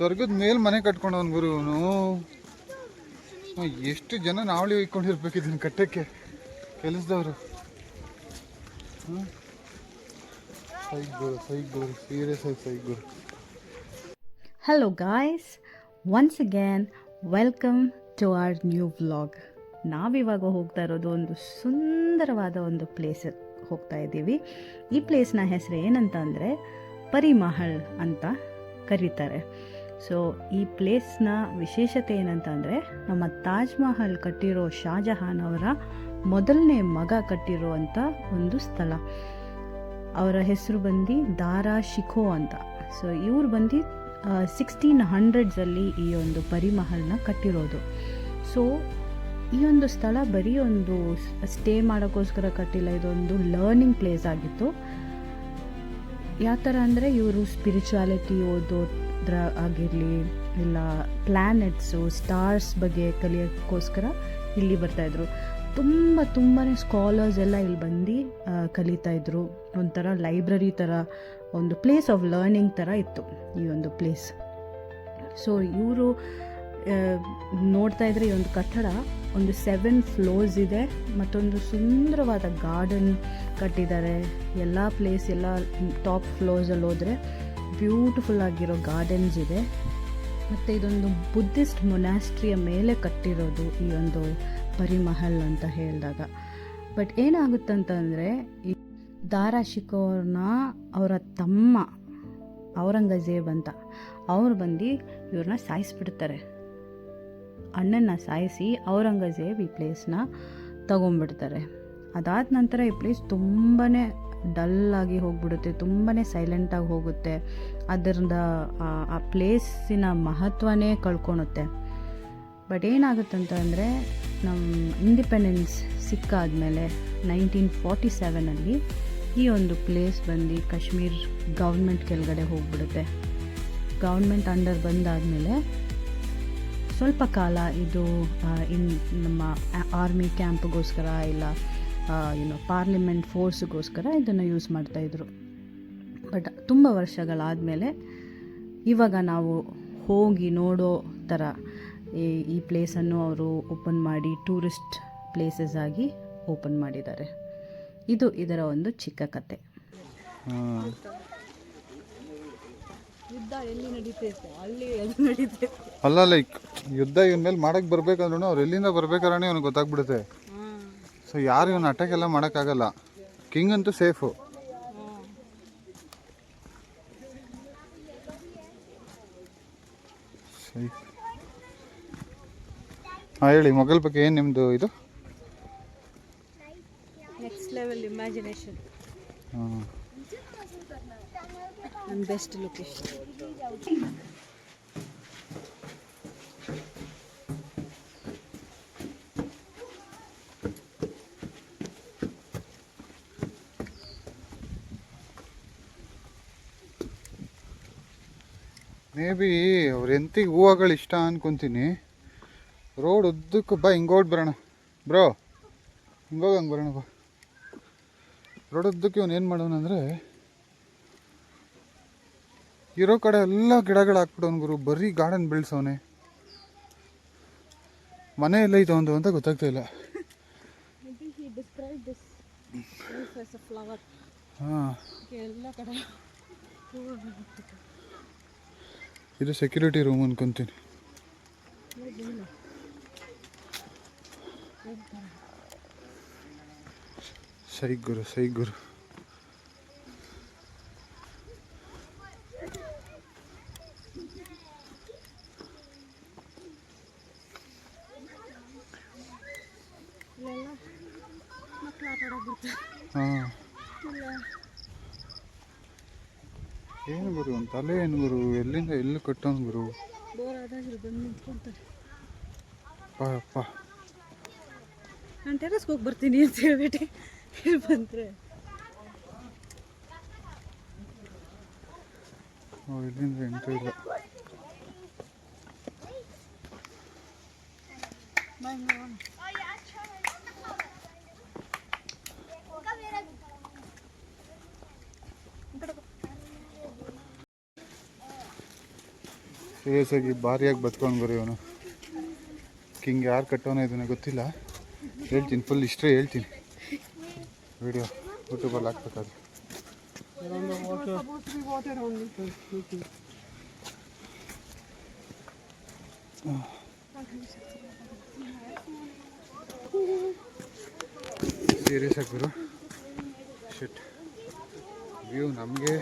ಸ್ವರ್ಗದ ಮೇಲೆ ಮನೆ ಕಟ್ಕೊಂಡವನ್ ಗುರು ಇವನು. ಎಷ್ಟು ಜನ ನಾವಳಿ ಒಯ್ಕೊಂಡಿರ್ಬೇಕು ಇದನ್ನ ಕಟ್ಟಕ್ಕೆ ಕೆಲಸದವರು. ಸೈಕ್ ಗುರು ಸೀರಿಯಸ್ ಆಗಿ ಸೈಕ್ ಗುರು. Hello guys, once again welcome to our new vlog. ನಾವಿವಾಗ ಹೋಗ್ತಾ ಇರೋದು ಒಂದು ಸುಂದರವಾದ ಒಂದು ಪ್ಲೇಸ್ ಹೋಗ್ತಾ ಇದ್ದೀವಿ. ಈ ಪ್ಲೇಸ್ನ ಹೆಸರು ಏನಂತ ಅಂದರೆ ಪರಿಮಹಲ್ ಅಂತ ಕರೀತಾರೆ. ಸೊ ಈ ಪ್ಲೇಸ್ನ ವಿಶೇಷತೆ ಏನಂತ ಅಂದರೆ ನಮ್ಮ ತಾಜ್ ಮಹಲ್ ಕಟ್ಟಿರೋ ಶಾಜಹಾನ್ ಅವರ ಮೊದಲನೇ ಮಗ ಕಟ್ಟಿರುವಂಥ ಒಂದು ಸ್ಥಳ. ಅವರ ಹೆಸರು ಬಂದು ದಾರಾ ಶಿಖೋ ಅಂತ. ಸೊ ಇವ್ರು ಬಂದು 1600s ಈ ಒಂದು ಪರಿಮಹಲ್ನ ಕಟ್ಟಿರೋದು. ಸೊ ಈ ಒಂದು ಸ್ಥಳ ಬರೀ ಒಂದು ಸ್ಟೇ ಮಾಡೋಕ್ಕೋಸ್ಕರ ಕಟ್ಟಿಲ್ಲ, ಇದೊಂದು ಲರ್ನಿಂಗ್ ಪ್ಲೇಸ್ ಆಗಿತ್ತು. ಯಾವ ಥರ ಅಂದರೆ ಇವರು ಸ್ಪಿರಿಚುಯಾಲಿಟಿ ಓದೋದ್ರ ಆಗಿರಲಿ, ಇಲ್ಲ ಪ್ಲ್ಯಾನೆಟ್ಸು ಸ್ಟಾರ್ಸ್ ಬಗ್ಗೆ ಕಲಿಯೋಕ್ಕೋಸ್ಕರ ಇಲ್ಲಿ ಬರ್ತಾಯಿದ್ರು. ತುಂಬಾ ಸ್ಕಾಲರ್ಸ್ ಎಲ್ಲ ಇಲ್ಲಿ ಬಂದು ಕಲಿತಾಯಿದ್ರು. ಒಂಥರ ಲೈಬ್ರರಿ ಥರ, ಒಂದು ಪ್ಲೇಸ್ ಆಫ್ ಲರ್ನಿಂಗ್ ಥರ ಇತ್ತು ಈ ಒಂದು ಪ್ಲೇಸ್. ಸೊ ಇವರು ನೋಡ್ತಾ ಇದ್ರೆ ಈ ಒಂದು ಕಟ್ಟಡ ಒಂದು 7 floors ಇದೆ, ಮತ್ತೊಂದು ಸುಂದರವಾದ ಗಾರ್ಡನ್ ಕಟ್ಟಿದ್ದಾರೆ. ಎಲ್ಲ ಪ್ಲೇಸ್ ಎಲ್ಲ ಟಾಪ್ ಫ್ಲೋರ್ಸಲ್ಲಿ ಹೋದರೆ ಬ್ಯೂಟಿಫುಲ್ ಆಗಿರೋ ಗಾರ್ಡನ್ಸ್ ಇದೆ. ಮತ್ತು ಇದೊಂದು ಬುದ್ಧಿಸ್ಟ್ ಮೊನಾಸ್ಟ್ರಿಯ ಮೇಲೆ ಕಟ್ಟಿರೋದು ಈ ಒಂದು ಪರಿಮಹಲ್ ಅಂತ ಹೇಳಿದಾಗ. ಬಟ್ ಏನಾಗುತ್ತಂತಂದರೆ ಈ ದಾರಾ ಶಿಖೋರ್ನ ಅವರ ತಮ್ಮ ಔರಂಗಜೇಬ್ ಅಂತ ಅವ್ರು ಬಂದು ಇವ್ರನ್ನ ಸಾಯಿಸ್ಬಿಡ್ತಾರೆ. ಅಣ್ಣನ ಸಾಯಿಸಿ ಔರಂಗಜೇಬ್ ಈ ಪ್ಲೇಸ್ನ ತಗೊಂಡ್ಬಿಡ್ತಾರೆ. ಅದಾದ ನಂತರ ಈ ಪ್ಲೇಸ್ ತುಂಬಾ ಡಲ್ಲಾಗಿ ಹೋಗ್ಬಿಡುತ್ತೆ, ತುಂಬಾ ಸೈಲೆಂಟಾಗಿ ಹೋಗುತ್ತೆ. ಅದರಿಂದ ಆ ಪ್ಲೇಸಿನ ಮಹತ್ವನೇ ಕಳ್ಕೊಳುತ್ತೆ. ಬಟ್ ಏನಾಗುತ್ತಂತ ಅಂದರೆ ನಮ್ಮ ಇಂಡಿಪೆಂಡೆನ್ಸ್ ಸಿಕ್ಕಾದ್ಮೇಲೆ 1947 ಈ ಒಂದು ಪ್ಲೇಸ್ ಬಂದು ಕಾಶ್ಮೀರ್ ಗೌರ್ಮೆಂಟ್ ಕೆಳಗಡೆ ಹೋಗ್ಬಿಡುತ್ತೆ. ಗೌರ್ಮೆಂಟ್ ಅಂಡರ್ ಬಂದಾದಮೇಲೆ ಸ್ವಲ್ಪ ಕಾಲ ಇದು ನಮ್ಮ ಆರ್ಮಿ ಕ್ಯಾಂಪ್ಗೋಸ್ಕರ ಇಲ್ಲ ಪಾರ್ಲಿಮೆಂಟ್ ಫೋರ್ಸ್ಗೋಸ್ಕರ ಇದನ್ನು ಯೂಸ್ ಮಾಡ್ತಾಯಿದ್ರು. ಬಟ್ ತುಂಬ ವರ್ಷಗಳಾದಮೇಲೆ ಇವಾಗ ನಾವು ಹೋಗಿ ನೋಡೋ ಥರ ಈ ಪ್ಲೇಸನ್ನು ಅವರು ಓಪನ್ ಮಾಡಿ ಟೂರಿಸ್ಟ್ ಪ್ಲೇಸಸ್ ಆಗಿ ಓಪನ್ ಮಾಡಿದ್ದಾರೆ. ಇದು ಇದರ ಒಂದು ಚಿಕ್ಕ ಕತೆ. ಯುದ್ಧ ಎಲ್ಲಿ ನಡೀತೈತೆ ಅಲ್ಲಿ ನಡೀತೈತೆ ಅಲ್ಲ, ಲೈಕ್ ಯುದ್ಧ ಇವನ ಮೇಲೆ ಮಾಡಕ್ಕೆ ಬರ್ಬೇಕಂದ್ರೂ ಅವ್ರು ಎಲ್ಲಿಂದ ಬರ್ಬೇಕಾದ್ರೆ ಅವ್ನಿಗೆ ಗೊತ್ತಾಗ್ಬಿಡುತ್ತೆ. ಸೊ ಯಾರು ಇವನು ಅಟ್ಯಾಕ್ ಎಲ್ಲ ಮಾಡೋಕ್ಕಾಗಲ್ಲ. ಕಿಂಗ್ ಅಂತೂ ಸೇಫು. ಹಾಂ ಹೇಳಿ, ಮೊಘಲ್ ಬಗ್ಗೆ ಏನು ನಿಮ್ಮದು ಇದು? Next level imagination and best location. May be ಅವ್ರ ಎಂತಿಗೆ ಹೂವುಗಳು ಇಷ್ಟ ಅನ್ಕೊತೀನಿ. ರೋಡ್ ಉದ್ದಕ್ಕೂ ಬಾ, ಹಿಂಗೋಡ್ ಬರೋಣ ಬ್ರೋ, ಹಿಂಗೋಗಂಗೆ ಬರೋಣ ಬಾ. ರೋಡ್ ಉದ್ದಕ್ಕೆ ಇವನು ಏನು ಮಾಡೋಣ ಅಂದರೆ ಇರೋ ಕಡೆ ಎಲ್ಲ ಗಿಡಗಳು ಹಾಕ್ಬಿಡೋನು ಗುರು. ಬರೀ ಗಾರ್ಡನ್ ಬೆಳೆಸೋನೆ. ಮನೆ ಎಲ್ಲ ಇದು ಒಂದು ಅಂತ ಗೊತ್ತಾಗ್ತಾ ಇಲ್ಲ. ಹಾಂ, ಇದು ಸೆಕ್ಯೂರಿಟಿ ರೂಮ್ ಅನ್ಕೊಂತೀನಿ. ಸೈಕ್ ಗುರು, ಸೈಕ್ ಗುರು. ಹಾಂ, ಏನು ಗುರು ಒಂದು ತಲೆ, ಏನು ಗುರು ಎಲ್ಲಿಂದ ಎಲ್ಲಿ ಕಟ್ಟೋನು ಗುರು. ಅಪ್ಪ ನಾನು ಟೆರಸ್ಗೆ ಹೋಗಿ ಬರ್ತೀನಿ ಅಂತ ಹೇಳ್ಬಿಟ್ಟು ಬಂದರೆ ಇಲ್ಲಿಂದ ಎಂಟ್ರಿ ಇಲ್ಲ. ಸೀರಿಯಸ್ ಆಗಿ ಭಾರಿಯಾಗಿ ಬದುಕೊಂಡು ಬರೀ ಇವನು. ಕಿಂಗ್ ಯಾರು ಕಟ್ಟೋನ ಇದನ್ನ ಗೊತ್ತಿಲ್ಲ, ಹೇಳ್ತೀನಿ, ಫುಲ್ ಹಿಸ್ಟ್ರಿ ಹೇಳ್ತೀನಿ. ವಿಡಿಯೋ ಯೂಟ್ಯೂಬಲ್ಲಿ ಹಾಕ್ಬೇಕಾದ್ರೆ. ಸೀರಿಯಸ್ ಆಗಿ ಗುರು, ಶಿಟ್ ವ್ಯೂ ನಮಗೆ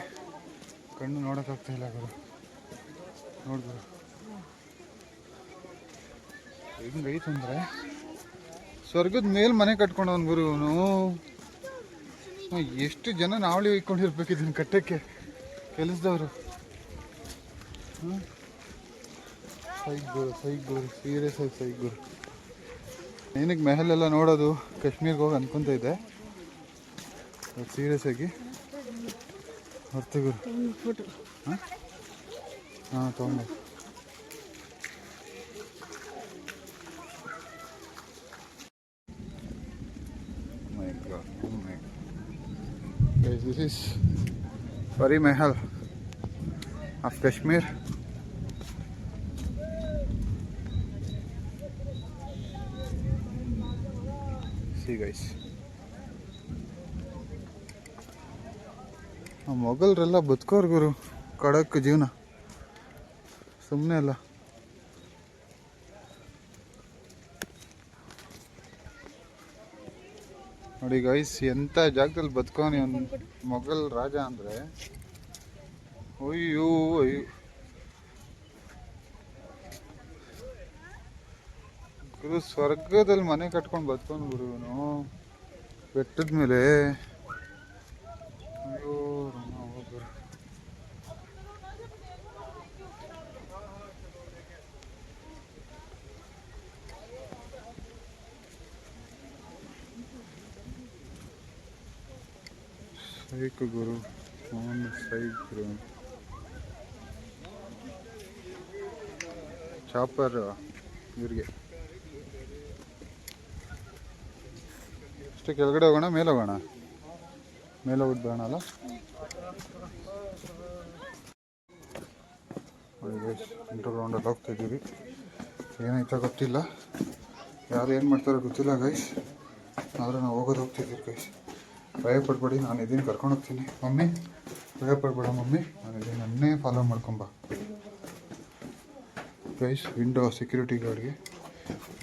ಕಣ್ಣು ನೋಡೋಕ್ಕಾಗ್ತಾಯಿಲ್ಲ ಗುರು. ನೋಡ್ಗುರು ಹೆಂಗೈತಂದರೆ ಸ್ವರ್ಗದ ಮೇಲೆ ಮನೆ ಕಟ್ಕೊಂಡವನು ಗುರು ಇವನು. ಎಷ್ಟು ಜನ ನಾವಳಿ ಇಟ್ಕೊಂಡಿರ್ಬೇಕು ಇದನ್ನು ಕಟ್ಟಕ್ಕೆ ಕೆಲಸದವರು. ಸೈಗ್ ಗುರು ಸೀರಿಯಸ್ ಆಗಿ ಸೈಗ್ ಗುರು. ಏನಕ್ಕೆ ಮೆಹಲೆಲ್ಲ ನೋಡೋದು ಕಾಶ್ಮೀರ್ಗೆ ಹೋಗಿ ಅನ್ಕೊತ ಇದ್ದೆ, ಸೀರಿಯಸ್ ಆಗಿ ಹೊರ್ತು ಗುರು. ಹಾಂ ತೊಗೊಂಡು this is Pari Mahal of Kashmir. See guys, ಮೊಘಲರೆಲ್ಲ ಬದುಕೋರು ಗುರು, ಖಡಕ್ ಜೀವನ, ಸುಮ್ಮನೆ ಅಲ್ಲ. ನೋಡಿ ಗೈಸ್, ಎಂಥ ಜಾಗದಲ್ಲಿ ಬದುಕೋನಿ ಒಂದು ಮೊಘಲ್ ರಾಜ ಅಂದರೆ. ಅಯ್ಯೋ ಅಯ್ಯೋ ಗುರು, ಸ್ವರ್ಗದಲ್ಲಿ ಮನೆ ಕಟ್ಕೊಂಡು ಬದುಕೊಂಡು ಗುರು ಇವನು ಬೆಟ್ಟದ ಮೇಲೆ. ಅಯ್ಯೋ ಗುರು, ಸೈಕ್ ಗುರು, ಒಂದು ಸೈಕ್ ಗುರು. ಚಾಪರ್ ಇವ್ರಿಗೆ ಅಷ್ಟೇ. ಕೆಳಗಡೆ ಹೋಗೋಣ, ಮೇಲೆ ಹೋಗೋಣ, ಮೇಲೆ ಹೋಗ್ಬಿಡೋಣ ಅಲ್ಲ. ಇಂಟರ್ ರೌಂಡಲ್ಲಿ ಹೋಗ್ತಾ ಇದ್ದೀವಿ. ಏನಾಯ್ತಾ ಗೊತ್ತಿಲ್ಲ, ಯಾರು ಏನು ಮಾಡ್ತಾರೋ ಗೊತ್ತಿಲ್ಲ ಗೈಸ್, ಆದರೆ ನಾವು ಹೋಗೋದು ಹೋಗ್ತಿದ್ದೀವಿ ಗೈಸ್. ಭಯ ಪಡ್ಬೇಡಿ, ನಾನು ಇದನ್ನು ಕರ್ಕೊಂಡು ಹೋಗ್ತೀನಿ. ಮಮ್ಮಿ ಭಯ ಪಡ್ಬೇಡ ಮಮ್ಮಿ, ನಾನು ಇದನ್ನು ನನ್ನೇ ಫಾಲೋ ಮಾಡ್ಕೊಂಬ ಗೈಸ್. ವಿಂಡೋ ಸೆಕ್ಯೂರಿಟಿ ಗಾರ್ಡ್ಗೆ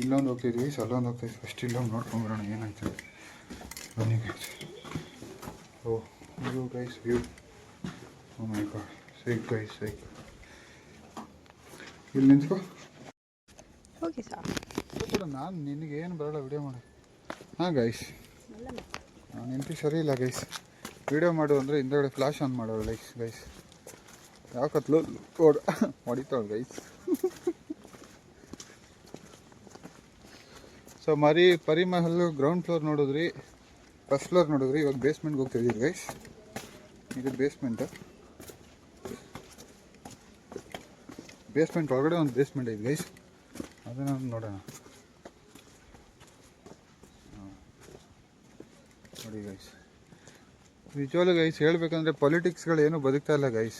ಇಲ್ಲೊಂದು ಹೋಗ್ತಿದ್ವಿ, ಅಲ್ಲೊಂದು ಹೋಗ್ತಾಯಿದ್ವಿ. ಫಸ್ಟ್ ಇಲ್ಲೊಂದು ನೋಡ್ಕೊಂಬರೋಣ ಏನಾಯ್ತು. ಬನ್ನಿ ಗೈಸ್. ಓ ವ್ಯೂ ಗೈಸ್, ವ್ಯೂ. ಓ ಮೈ ಗಾಡ್, ಸೈಕ್ ಗೈಸ್, ಸೈಕ್. ಇಲ್ಲಿ ನಿಂತ್ಕೋ. ಓಕೆ ಸರ್, ನಾನು ನಿನಗೆ ಏನು ಬರೋಲ್ಲ ವಿಡಿಯೋ ಮಾಡು. ಹಾಂ ಗೈಸ್, ನಾನು ನಿಂತು ಸರಿ ಇಲ್ಲ ಗೈಸ್. ವಿಡಿಯೋ ಮಾಡು ಅಂದರೆ ಹಿಂದೆಗಡೆ ಫ್ಲಾಶ್ ಆನ್ ಮಾಡೋಳು ಲೈಕ್ಸ್ ಗೈಸ್. ಯಾಕತ್ಲು ಹೊಡಿತಾಳು guys. So Pari Mahal ground floor ನೋಡಿದ್ರಿ, ಫಸ್ಟ್ ಫ್ಲೋರ್ ನೋಡಿದ್ರಿ. ಇವಾಗ ಬೇಸ್ಮೆಂಟ್ಗೆ ಹೋಗ್ತಾಯಿದ್ದೀವಿ ಗೈಸ್. ಇದು ಬೇಸ್ಮೆಂಟು. ಬೇಸ್ಮೆಂಟ್ ಒಳಗಡೆ ಒಂದು ಬೇಸ್ಮೆಂಟ್ ಐತೆ ಗೈಸ್, ಅದನ್ನು ನೋಡೋಣ. ನೋಡಿ ಗೈಸ್, ನಿಜವಾಗ್ಲೂ ಗೈಸ್ ಹೇಳ್ಬೇಕಂದ್ರೆ ಪೊಲಿಟಿಕ್ಸ್ಗಳು ಏನೂ ಬದುಕ್ತಾ ಇಲ್ಲ ಗೈಸ್.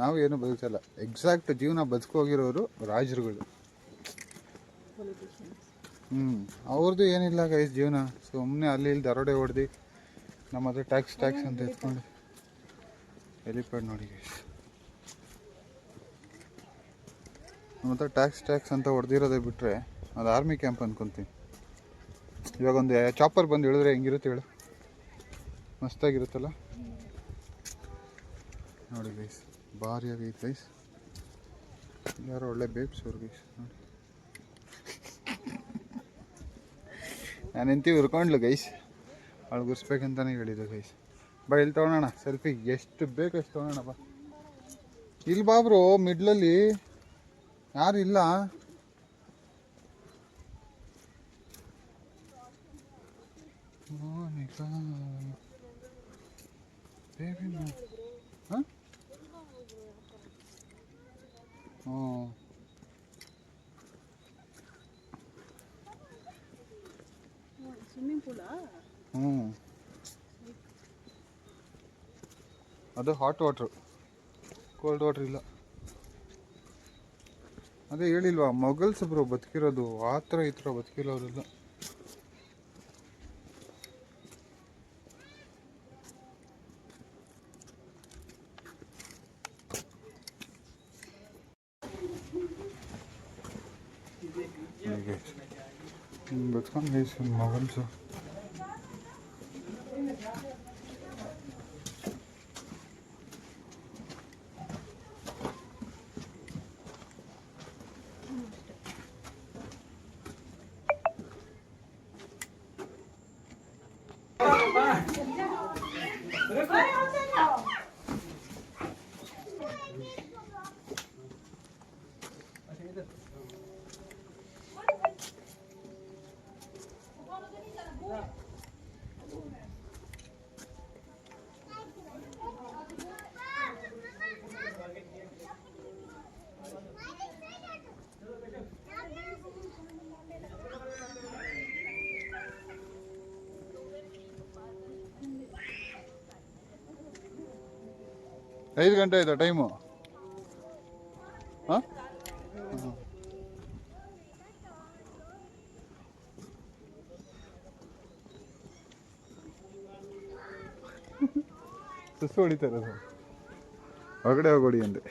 ನಾವು ಏನೂ ಬದುಕ್ತಾ ಇಲ್ಲ. ಎಕ್ಸಾಕ್ಟ್ ಜೀವನ ಬದುಕೋಗಿರೋರು ರಾಜರುಗಳು. ಅವ್ರದ್ದು ಏನಿಲ್ಲ ಗೈಸ್ ಜೀವನ. ಸುಮ್ಮನೆ ಅಲ್ಲಿ ಇಲ್ಲಿ ದರೋಡೆ ಹೊಡೆದು ನಮ್ಮ ಹತ್ರ ಟ್ಯಾಕ್ಸ್ ಅಂತ ಎತ್ಕೊಂಡು. ಹೆಲಿಪ್ಯಾಡ್ ನೋಡಿ ಗೈಸ್, ನಮ್ಮ ಹತ್ರ ಟ್ಯಾಕ್ಸ್ ಅಂತ ಹೊಡೆದಿರೋದೇ ಬಿಟ್ಟರೆ ಅದು ಆರ್ಮಿ ಕ್ಯಾಂಪ್ ಅಂದ್ಕೊತೀನಿ. ಇವಾಗ ಒಂದು ಚಾಪರ್ ಬಂದು ಹೇಳಿದ್ರೆ ಹೆಂಗಿರುತ್ತೆ ಹೇಳು, ಮಸ್ತಾಗಿರುತ್ತಲ್ಲ. ನೋಡಿ ಗೈಸ್, ಭಾರಿ ಆಗೈತೆ ಗೈಸ್. ಯಾರೋ ಒಳ್ಳೆ ಬೇಬ್ಸ್ ಅವ್ರು ಗೈಸ್. ನೋಡಿ ನಾನು ಎಂತೀವಿ ಹುರ್ಕೊಂಡ್ಲು ಗೈಸ್, ಅವಳು ಗುರ್ಸ್ಬೇಕಂತಾನೆ ಹೇಳಿದ್ದು ಗೈಸ್. ಬಾ ಇಲ್ಲಿ ತೊಗೊಳೋಣ ಸೆಲ್ಫಿ, ಎಷ್ಟು ಬೇಕು ಅಷ್ಟು ತೊಗೊಳೋಣ. ಬಾ ಇಲ್ಲಿ ಬಾಬ್ರು, ಮಿಡ್ಲಲ್ಲಿ ಯಾರು ಇಲ್ಲ. ಬೇಬಿ ಹಾಂ, ಹ್ಞೂ ಸ್ವಿಮ್ಮಿಂಗ್ ಪೂಲಾ? ಹ್ಞೂ, ಅದು ಹಾಟ್ ವಾಟ್ರು, ಕೋಲ್ಡ್ ವಾಟ್ರ್ ಇಲ್ಲ. ಅದೇ ಹೇಳಿಲ್ವಾ ಮೊಘಲ್ಸ್ ಬ್ರೋ ಬದುಕಿರೋದು, ಆ ಥರ ಈ ಥರ ಬದುಕಿರೋರೆಲ್ಲ. ಹೀಗೆ ಬದುಕೊಂಡು ಗೈಸ್ ಮೊಘಲ್ಸು. ಐದು ಗಂಟೆ ಆಯ್ತಾ ಟೈಮು? ಹಾಂ, ಸುಸ್ತು ಹೊಡಿತಾರೆ ಸರ್, ಹೊರಗಡೆ ಹೋಗೋಡಿ ಅಂದೆ.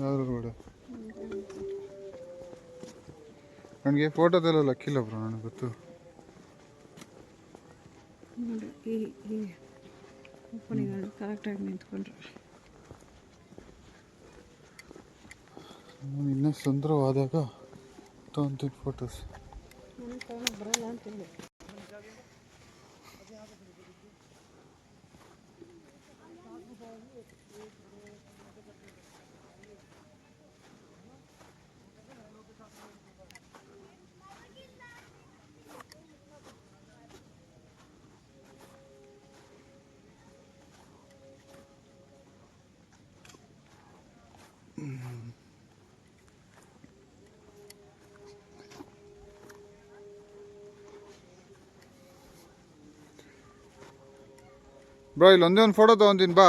ಯಾವ್ದು ನನಗೆ ಫೋಟೋದೆಲ್ಲ ಲಕ್ಕಿಲ್ಲ ಬ್ರೋ, ನನಗೆ ಗೊತ್ತು. ನೋಡಿ ಈ ಓಪನಿಂಗ್ ಕರೆಕ್ಟಾಗಿ ನಿಂತ್ಕೊಂಡ್ರೆ ನಾನು ಇನ್ನೂ ಸುಂದರವಾದಾಗ ತೊಗೊಂತೀನಿ ಫೋಟೋಸ್. ಬರಲ್ಲ ಅಂತೇಳಿ ಬ್ರೋ ಇಲ್ಲಿ ಒಂದೇ ಒಂದು ಫೋಟೋ ತೊಗೊತೀನಿ ಬಾ.